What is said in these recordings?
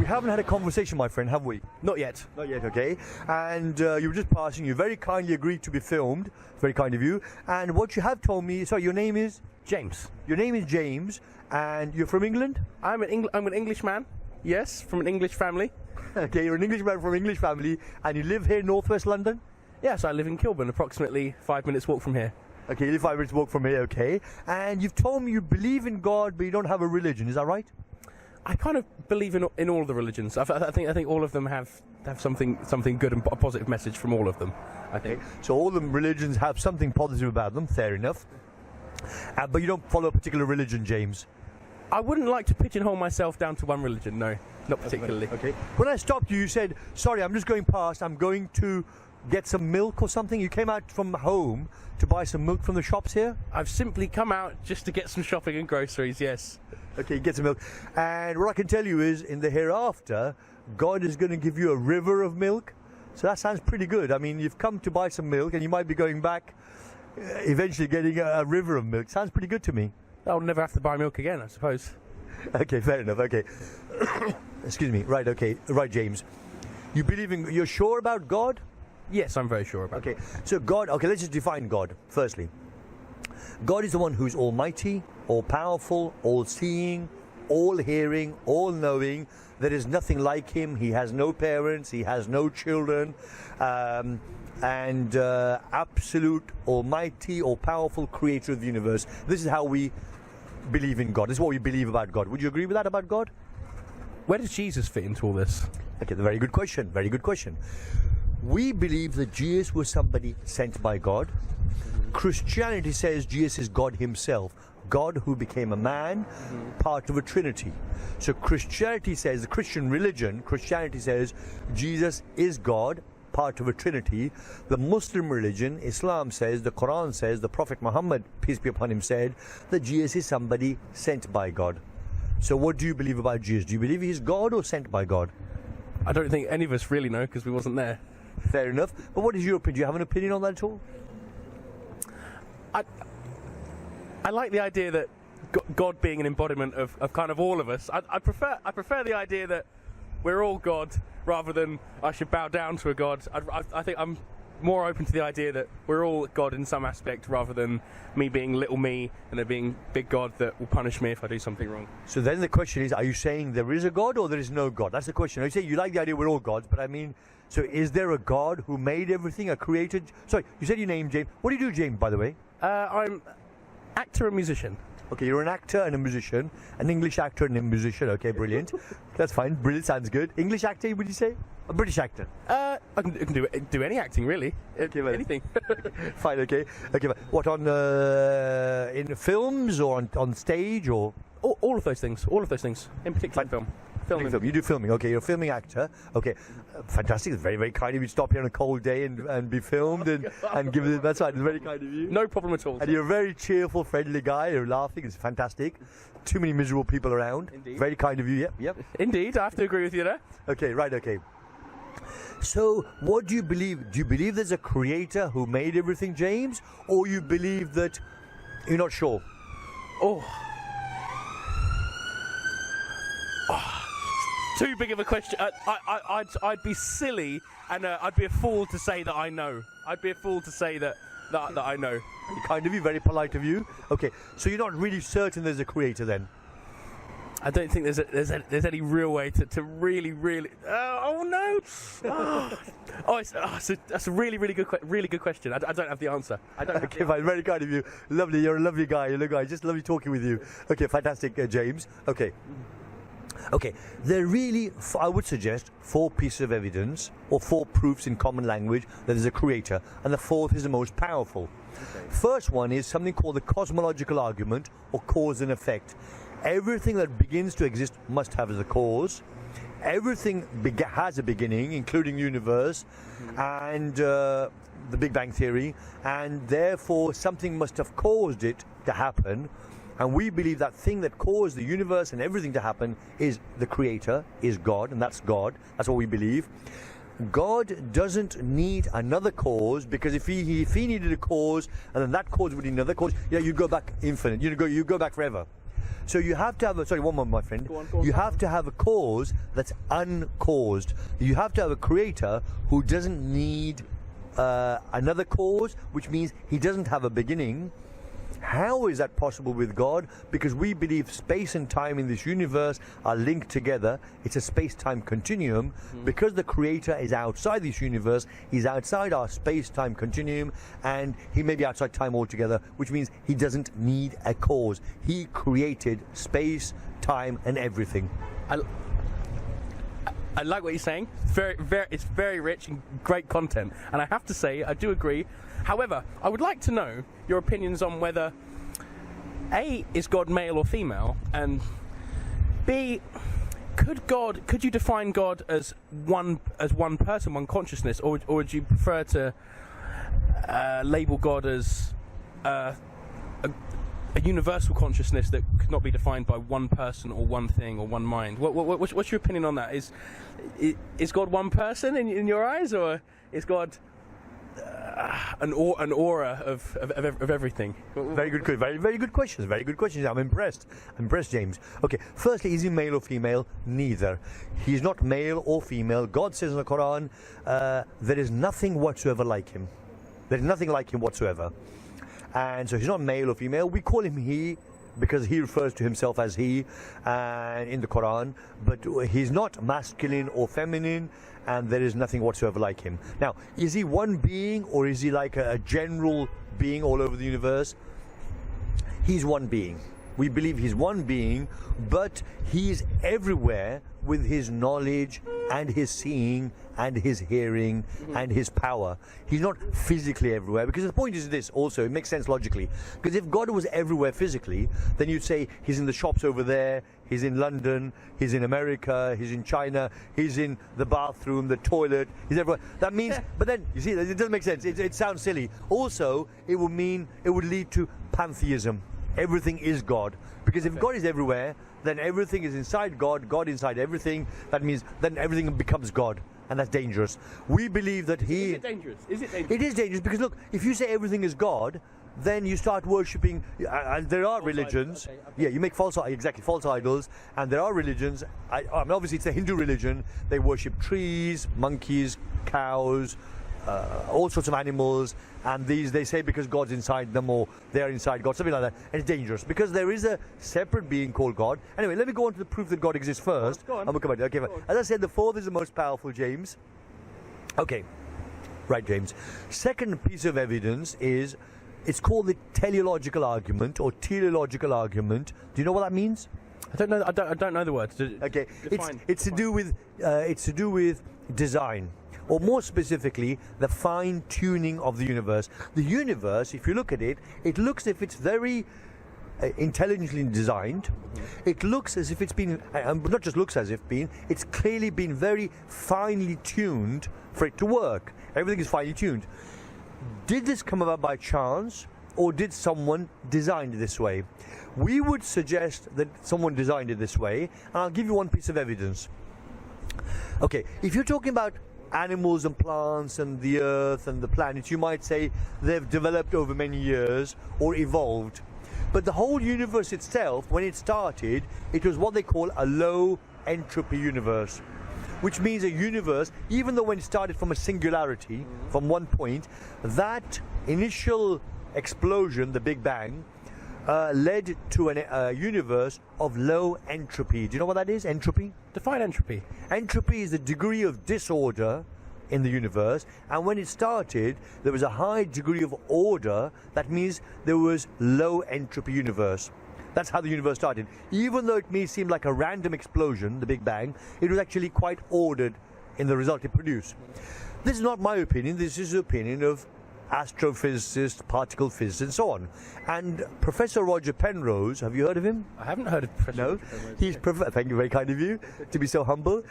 We haven't had a conversation, my friend, have we? Not yet. Not yet, okay. And you were just passing. You very kindly agreed to be filmed. Very kind of you. And what you have told me... Sorry, your name is? James. Your name is James, and you're from England? I'm an Englishman. Yes, from an English family. Okay, you're an Englishman from an English family, and you live here in northwest London? Yes, I live in Kilburn, approximately 5 minutes walk from here. Okay, you live 5 minutes walk from here, okay. And you've told me you believe in God, but you don't have a religion, is that right? I kind of believe in all the religions. I think all of them have something good and a positive message from all of them. I think. Okay. So all the religions have something positive about them, fair enough. But you don't follow a particular religion, James? I wouldn't like to pigeonhole myself down to one religion, no, not particularly. Okay. When I stopped you, you said, sorry, I'm just going past, I'm going to get some milk or something. You came out from home to buy some milk from the shops here? I've simply come out just to get some shopping and groceries, yes. Okay, get some milk. And what I can tell you is, in the hereafter, God is going to give you a river of milk. So that sounds pretty good. I mean, you've come to buy some milk and you might be going back, eventually getting a river of milk. Sounds pretty good to me. I'll never have to buy milk again, I suppose. Okay, fair enough, okay. Excuse me, right, okay. Right, James. You're sure about God? Yes, I'm very sure about Okay, so God, okay, let's just define God, firstly. God is the one who's almighty, all-powerful, all-seeing, all-hearing, all-knowing. There is nothing like him. He has no parents. He has no children. And absolute, almighty, all-powerful creator of the universe. This is how we believe in God. This is what we believe about God. Would you agree with that about God? Where does Jesus fit into all this? Okay, very good question. Very good question. We believe that Jesus was somebody sent by God. Christianity says Jesus is God himself. God who became a man, part of a trinity. So Christianity says, the Christian religion, Christianity says Jesus is God, part of a trinity. The Muslim religion, Islam says, the Quran says, the Prophet Muhammad, peace be upon him, said that Jesus is somebody sent by God. So what do you believe about Jesus? Do you believe he's God or sent by God? I don't think any of us really know because we wasn't there. Fair enough. But what is your opinion? Do you have an opinion on that at all? I like the idea that God being an embodiment of kind of all of us. I prefer the idea that we're all God rather than I should bow down to a God. I think I'm more open to the idea that we're all God in some aspect rather than me being little me and there being big God that will punish me if I do something wrong. So then the question is, are you saying there is a God or there is no God? That's the question. You say you like the idea we're all gods, but I mean, so is there a God who made everything, a creator? Sorry, you said your name, James. What do you do, James, by the way? I'm actor and musician. Okay, you're an actor and a musician, an English actor and a musician. Okay, brilliant. That's fine. Brilliant, sounds good. English actor, would you say? A British actor? I can do any acting, really. Okay, well, anything. Fine, okay. Okay, what, on in films or on stage or? All of those things. All of those things. In particular, film. Film. You do filming. Okay, you're a filming actor. Okay, fantastic. It's very, very kind of you to stop here on a cold day and be filmed and give it. That's right. It's very kind of you. No problem at all. And you're a very cheerful, friendly guy. You're laughing. It's fantastic. Too many miserable people around. Indeed. Very kind of you. Yep. Indeed, I have to agree with you there. Okay, right. Okay. So, what do you believe? Do you believe there's a creator who made everything, James, or you believe that you're not sure? Too big of a question. I'd be silly and I'd be a fool to say that I know. I'd be a fool to say that I know. Kind of you, very polite of you. Okay, so you're not really certain there's a creator then? I don't think there's any real way to really. Oh no! That's a really good question. I don't have the answer. I don't. Okay, fine. Very kind of you. Lovely. You're a lovely guy. You look guy. Just lovely talking with you. Okay, fantastic, James. Okay. Okay, there are really, I would suggest, 4 pieces of evidence or 4 proofs in common language that there's a creator, and the 4th is the most powerful. Okay. First one is something called the cosmological argument or cause and effect. Everything that begins to exist must have as a cause. Everything has a beginning, including the universe and the Big Bang Theory, and therefore something must have caused it to happen. And we believe that thing that caused the universe and everything to happen is the creator, is God, and that's God. That's what we believe. God doesn't need another cause, because if he needed a cause and then that cause would need another cause, you go back infinite, you go back forever. So you have to have a, sorry, one more, my friend. Go on, you have to have a cause that's uncaused. You have to have a creator who doesn't need another cause, which means he doesn't have a beginning. How is that possible with God? Because we believe space and time in this universe are linked together. It's a space-time continuum. Because the creator is outside this universe, he's outside our space-time continuum, and he may be outside time altogether, which means he doesn't need a cause. He created space, time, and everything. I like what you're saying. It's very rich and great content. And I have to say, I do agree. However, I would like to know your opinions on whether A, is God male or female, and B, could you define God as one person, one consciousness, or would you prefer to label God as a universal consciousness that could not be defined by one person or one thing or one mind? What's your opinion on that? Is God one person in your eyes, or is God an aura of everything? Very good, very good questions. Very good questions. I'm impressed, James. Okay, firstly, is he male or female? Neither. He's not male or female. God says in the Quran, there is nothing whatsoever like him. There is nothing like him whatsoever. And so he's not male or female. We call him he because he refers to himself as he in the Quran, but he's not masculine or feminine, and there is nothing whatsoever like him. Now, is he one being, or is he like a general being all over the universe? He's one being. We believe he's one being, but he's everywhere with his knowledge and his seeing and his hearing and his power. He's not physically everywhere, because the point is this also, it makes sense logically, because if God was everywhere physically, then you'd say he's in the shops over there, he's in London, he's in America, he's in China, he's in the bathroom, the toilet, he's everywhere. That means, but then, you see, it doesn't make sense. It sounds silly. Also, it would lead to pantheism. Everything is God. Because if God is everywhere, then everything is inside God, God inside everything. That means then everything becomes God. And that's dangerous. We believe that he... Is it dangerous? Is it dangerous? It is dangerous because, look, if you say everything is God, then you start worshipping, and there are religions. Okay. Yeah, you make false idols, and there are religions. I mean, obviously, it's the Hindu religion. They worship trees, monkeys, cows, all sorts of animals, and these they say because God's inside them, or they're inside God, something like that. And it's dangerous because there is a separate being called God. Anyway, let me go on to the proof that God exists first. Go on. And we'll come back. Okay, as I said, the fourth is the most powerful, James. Okay, right, James. Second piece of evidence is, it's called the teleological argument or teleological argument. Do you know what that means? I don't know. I don't know the word. Okay, it's to do with design. Or more specifically, the fine-tuning of the universe. The universe, if you look at it, it looks as if it's very intelligently designed. It looks as if it's been, not just looks as if been, it's clearly been very finely tuned for it to work. Everything is finely tuned. Did this come about by chance, or did someone design it this way? We would suggest that someone designed it this way, and I'll give you one piece of evidence. Okay, if you're talking about animals and plants and the earth and the planets, you might say they've developed over many years or evolved. But the whole universe itself, when it started, it was what they call a low entropy universe, which means a universe, even though when it started from a singularity, from one point, that initial explosion, the Big Bang, led to a universe of low entropy. Do you know what that is, entropy? Define entropy. Entropy is the degree of disorder in the universe, and when it started, there was a high degree of order. That means there was low entropy universe. That's how the universe started. Even though it may seem like a random explosion, the Big Bang, it was actually quite ordered in the result it produced. This is not my opinion, this is the opinion of astrophysicists, particle physicists, and so on. And Professor Roger Penrose, have you heard of him? I haven't heard of Professor No? Roger Penrose. He's thank you, very kind of you to be so humble.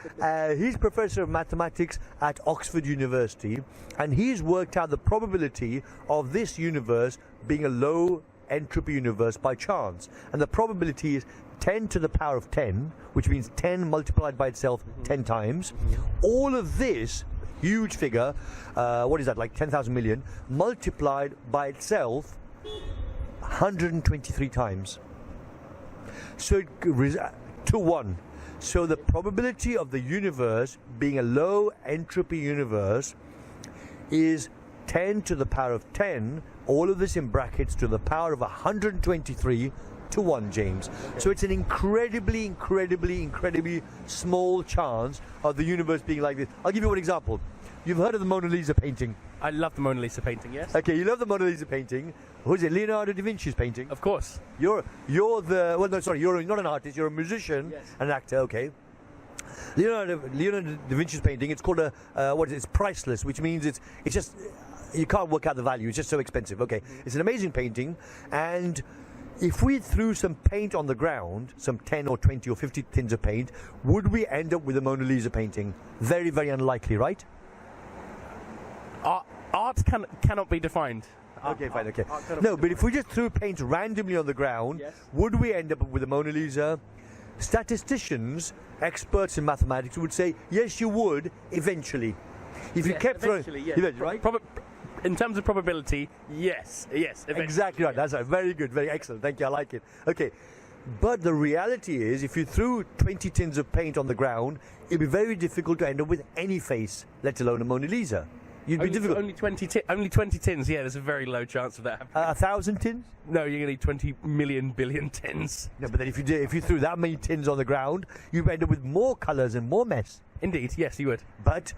He's Professor of Mathematics at Oxford University, and he's worked out the probability of this universe being a low entropy universe by chance. And the probability is 10 to the power of 10, which means 10 multiplied by itself 10 times. All of this huge figure, what is that, like 10,000 million, multiplied by itself 123 times. So to 1. So the probability of the universe being a low entropy universe is 10 to the power of 10, all of this in brackets, to the power of 123 to 1, James. So it's an incredibly small chance of the universe being like this. I'll give you one example. You've heard of the Mona Lisa painting? I love the Mona Lisa painting, yes. Okay, you love the Mona Lisa painting. Who is it? Leonardo da Vinci's painting? Of course. You're not an artist, you're a musician, yes. An actor, okay. Leonardo da Vinci's painting, it's called it's priceless, which means it's just, you can't work out the value, it's just so expensive, okay. It's an amazing painting, and if we threw some paint on the ground, some 10 or 20 or 50 tins of paint, would we end up with a Mona Lisa painting? Very, very unlikely, right? Art cannot be defined. Okay, fine, okay. No, but if we just threw paint randomly on the ground, yes. Would we end up with a Mona Lisa? Statisticians, experts in mathematics would say, yes, you would, eventually. If you kept throwing... Yes. Right? In terms of probability, yes, eventually. Exactly right, that's right. Very good, very excellent. Thank you, I like it. Okay, but the reality is, if you threw 20 tins of paint on the ground, it'd be very difficult to end up with any face, let alone a Mona Lisa. Be difficult. Only 20 tins, yeah, there's a very low chance of that happening. 1,000 tins? No, you're going to need 20 million billion tins. No, but then if you threw that many tins on the ground, you'd end up with more colours and more mess. Indeed, yes, you would. But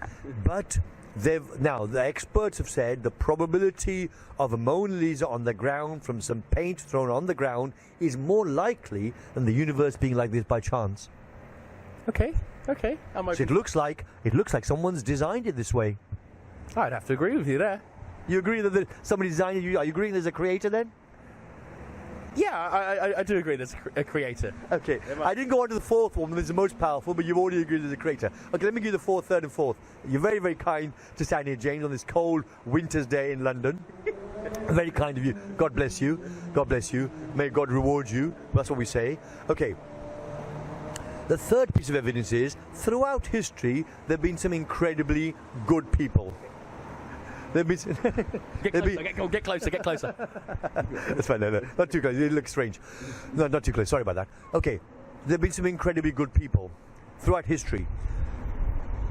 now the experts have said the probability of a Mona Lisa on the ground from some paint thrown on the ground is more likely than the universe being like this by chance. Okay. So it looks like someone's designed it this way. I'd have to agree with you there. You agree that somebody designed it? Are you agreeing there's a creator then? Yeah, I do agree there's a creator. Okay, I didn't go on to the fourth one, that's the most powerful, but you've already agreed there's a creator. Okay, let me give you the fourth, third and fourth. You're very, very kind to stand here, James, on this cold winter's day in London. Very kind of you. God bless you. God bless you. May God reward you. That's what we say. Okay. The third piece of evidence is, throughout history, there have been some incredibly good people. Get closer. That's fine, no, not too close, it looks strange. No, not too close, sorry about that. Okay, there have been some incredibly good people throughout history.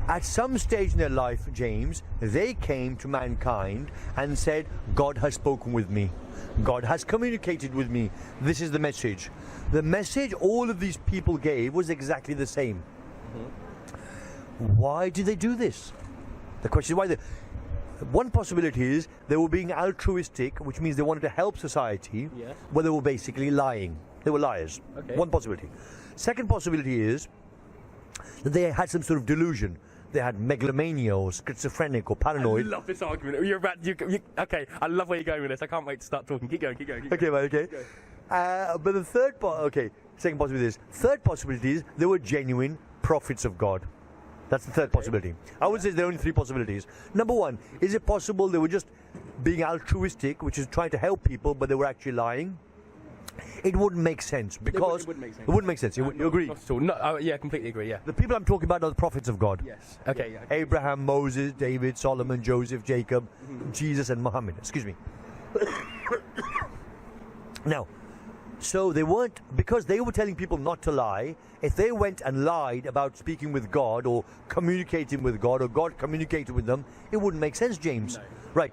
At some stage in their life, James, they came to mankind and said, God has spoken with me. God has communicated with me. This is the message. The message all of these people gave was exactly the same. Why did they do this? The question is why one possibility is they were being altruistic, which means they wanted to help society, yes. But they were basically lying. They were liars. Okay. One possibility. Second possibility is that they had some sort of delusion. They had megalomania or schizophrenic or paranoid. I love this argument. Okay, I love where you're going with this. I can't wait to start talking. Keep going. Okay, right, okay. But the second possibility is, third possibility is they were genuine prophets of God. That's the third possibility. I would say there are only three possibilities. Number one, is it possible they were just being altruistic, which is trying to help people, but they were actually lying? It wouldn't make sense because it wouldn't make sense. It wouldn't make sense. You agree? Not at all. No, yeah, completely agree. Yeah. The people I'm talking about are the prophets of God. Yes. Okay. Yeah. Abraham, Moses, David, Solomon, Joseph, Jacob, Jesus, and Muhammad. Excuse me. Now, so they weren't, because they were telling people not to lie. If they went and lied about speaking with God or communicating with God or God communicated with them, it wouldn't make sense, James. No. Right.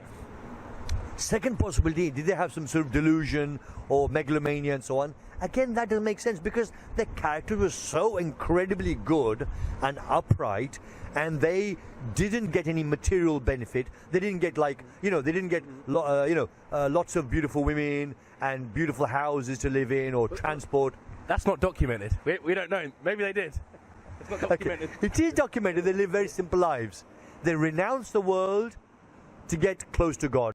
Second possibility, did they have some sort of delusion or megalomania and so on? Again, that doesn't make sense because their character was so incredibly good and upright, and they didn't get any material benefit. They didn't get lots of beautiful women and beautiful houses to live in or transport. That's not documented. We don't know. Maybe they did. It's not documented. Okay. It is documented. They live very simple lives. They renounce the world to get close to God.